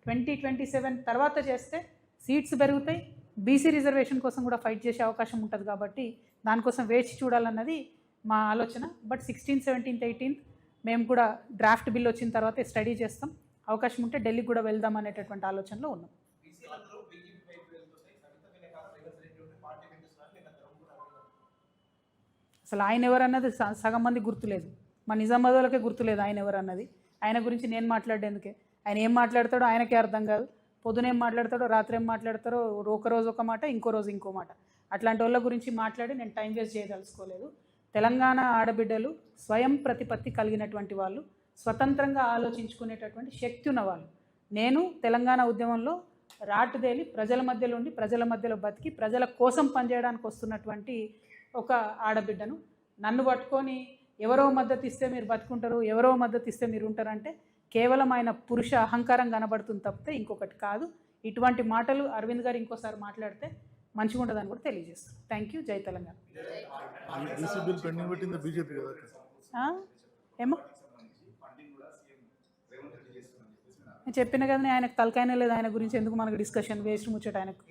2027 తర్వాత చేస్తే సీట్స్ పెరుగుతాయి, బీసీ రిజర్వేషన్ కోసం కూడా ఫైట్ చేసే అవకాశం ఉంటుంది. కాబట్టి దానికోసం వేచి చూడాలన్నది మా ఆలోచన. బట్ 16th, 17th, 18th మేము కూడా డ్రాఫ్ట్ బిల్ వచ్చిన తర్వాత స్టడీ చేస్తాం. అవకాశం ఉంటే ఢిల్లీకి కూడా వెళ్దాం అనేటటువంటి ఆలోచనలో ఉన్నాం. అసలు ఆయన ఎవరన్నది సగం మంది గుర్తులేదు. మా నిజామాబాద్ వాళ్ళకే గుర్తులేదు ఆయన ఎవరన్నది. ఆయన గురించి నేను మాట్లాడేందుకే, ఆయన ఏం మాట్లాడతాడో ఆయనకే అర్థం కాదు. పొద్దున ఏం మాట్లాడతాడో, రాత్రి ఏం మాట్లాడతారో, ఒక రోజు ఒక మాట, ఇంకో రోజు ఇంకో మాట. అట్లాంటి వాళ్ళ గురించి మాట్లాడి నేను టైం వేస్ట్ చేయదలుచుకోలేదు. తెలంగాణ ఆడబిడ్డలు స్వయం ప్రతిపత్తి కలిగినటువంటి వాళ్ళు, స్వతంత్రంగా ఆలోచించుకునేటటువంటి శక్తి ఉన్నవాళ్ళు. నేను తెలంగాణ ఉద్యమంలో రాటుదేలి ప్రజల మధ్యలో ఉండి, ప్రజల మధ్యలో బతికి, ప్రజల కోసం పనిచేయడానికి వస్తున్నటువంటి ఒక ఆడబిడ్డను. నన్ను పట్టుకొని ఎవరో మద్దతు ఇస్తే మీరు బతుకుంటారు, ఎవరో మద్దతు ఇస్తే మీరు ఉంటారంటే కేవలం ఆయన పురుష అహంకారం కనబడుతుంది తప్పితే ఇంకొకటి కాదు. ఇటువంటి మాటలు అరవింద్ గారు ఇంకోసారి మాట్లాడితే మంచిగా ఉంటుందని కూడా తెలియజేస్తాను. Thank you. జై తెలంగాణ. ఏమో నేను చెప్పిన కదా, ఆయనకు తలకాయనే లేదు. ఆయన గురించి ఎందుకు మనకు డిస్కషన్, వేస్ట్ ముచ్చట. ఆయనకు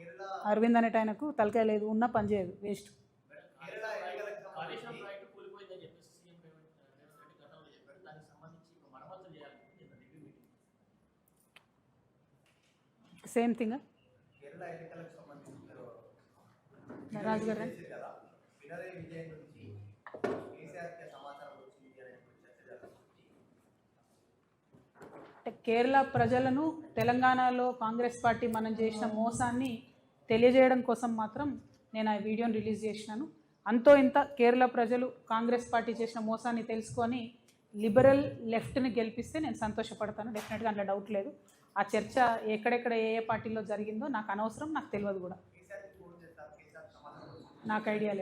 అరవింద్ అనేట ఆయనకు తలకాయ లేదు, ఉన్నా పని చేయదు, వేస్ట్. సేమ్ థింగ్ రాజు గారు. కేరళ ప్రజలను తెలంగాణలో కాంగ్రెస్ పార్టీ మనం చేసిన మోసాన్ని తెలియజేయడం కోసం మాత్రం నేను ఆ వీడియోని రిలీజ్ చేసినాను. అంతో ఇంత కేరళ ప్రజలు కాంగ్రెస్ పార్టీ చేసిన మోసాన్ని తెలుసుకొని లిబరల్ లెఫ్ట్ని గెలిపిస్తే నేను సంతోషపడతాను. డెఫినెట్గా అందులో డౌట్ లేదు. ఆ చర్చ ఎక్కడెక్కడ ఏ ఏ పార్టీలో జరిగిందో నాకు అనవసరం, నాకు తెలియదు కూడా. నాకు ఐడియా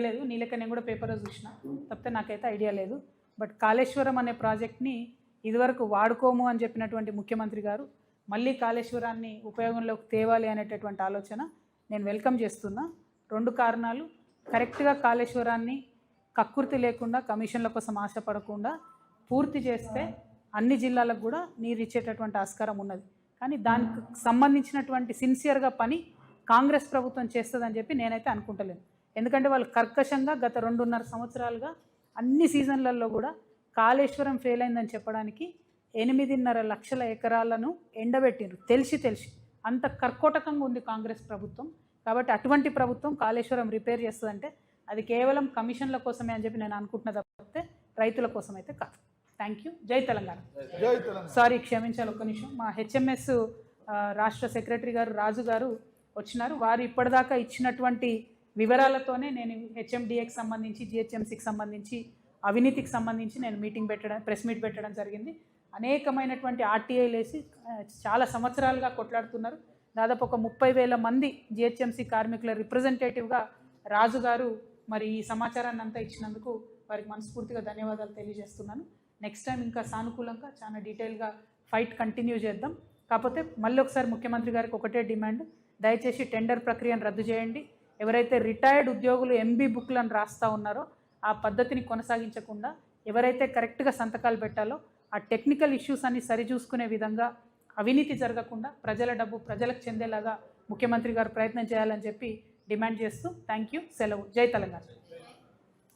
లేదు. నీ లెక్క నేను కూడా పేపర్లో చూసిన తప్పితే నాకైతే ఐడియా లేదు. బట్ కాళేశ్వరం అనే ప్రాజెక్ట్ని ఇదివరకు వాడుకోము అని చెప్పినటువంటి ముఖ్యమంత్రి గారు మళ్ళీ కాళేశ్వరాన్ని ఉపయోగంలోకి తేవాలి అనేటటువంటి ఆలోచన నేను వెల్కమ్ చేస్తున్నా. 2 కారణాలు. కరెక్ట్గా కాళేశ్వరాన్ని కక్కుర్తి లేకుండా, కమిషన్ల కోసం ఆశపడకుండా పూర్తి చేస్తే అన్ని జిల్లాలకు కూడా నీరు ఇచ్చేటటువంటి ఆస్కారం ఉన్నది. కానీ దానికి సంబంధించినటువంటి సిన్సియర్గా పని కాంగ్రెస్ ప్రభుత్వం చేస్తుందని చెప్పి నేనైతే అనుకుంటలేను. ఎందుకంటే వాళ్ళు కర్కశంగా గత 2.5 సంవత్సరాలుగా అన్ని సీజన్లలో కూడా కాళేశ్వరం ఫెయిల్ అయిందని చెప్పడానికి 8.5 లక్షల ఎకరాలను ఎండబెట్టిండ్రు. తెలిసి అంత కర్కోటకంగా ఉంది కాంగ్రెస్ ప్రభుత్వం. కాబట్టి అటువంటి ప్రభుత్వం కాళేశ్వరం రిపేర్ చేస్తుందంటే అది కేవలం కమిషన్ల కోసమే అని చెప్పి నేను అనుకుంటున్నా తప్పితే రైతుల కోసం అయితే కాదు. Thank you. జై తెలంగాణ. సారీ, క్షమించాలి, ఒక్క నిమిషం. మా హెచ్ఎంఎస్ రాష్ట్ర సెక్రటరీ గారు రాజు గారు వచ్చినారు. వారు ఇప్పటిదాకా ఇచ్చినటువంటి వివరాలతోనే నేను హెచ్ఎండిఏకి సంబంధించి, జిహెచ్ఎంసీకి సంబంధించి, అవినీతికి సంబంధించి నేను ప్రెస్ మీట్ పెట్టడం జరిగింది. అనేకమైనటువంటి ఆర్టీఐలు వేసి చాలా సంవత్సరాలుగా కొట్లాడుతున్నారు. దాదాపు ఒక 30,000 మంది జిహెచ్ఎంసీ కార్మికుల రిప్రజెంటేటివ్గా రాజు గారు మరి ఈ సమాచారాన్ని అంతా ఇచ్చినందుకు వారికి మనస్ఫూర్తిగా ధన్యవాదాలు తెలియజేస్తున్నాను. నెక్స్ట్ టైం ఇంకా సానుకూలంగా చాలా డీటెయిల్గా ఫైట్ కంటిన్యూ చేద్దాం. కాకపోతే మళ్ళీ ఒకసారి ముఖ్యమంత్రి గారికి ఒకటే డిమాండ్, దయచేసి టెండర్ ప్రక్రియను రద్దు చేయండి. ఎవరైతే రిటైర్డ్ ఉద్యోగులు ఎంబీ బుక్లను రాస్తూ ఉన్నారో ఆ పద్ధతిని కొనసాగించకుండా ఎవరైతే కరెక్ట్గా సంతకాలు పెట్టాలో ఆ టెక్నికల్ ఇష్యూస్ అన్ని సరిచూసుకునే విధంగా, అవినీతి జరగకుండా ప్రజల డబ్బు ప్రజలకు చెందేలాగా ముఖ్యమంత్రి గారు ప్రయత్నం చేయాలని చెప్పి డిమాండ్ చేస్తూ థ్యాంక్ యూ. సెలవు. జై తెలంగాణ.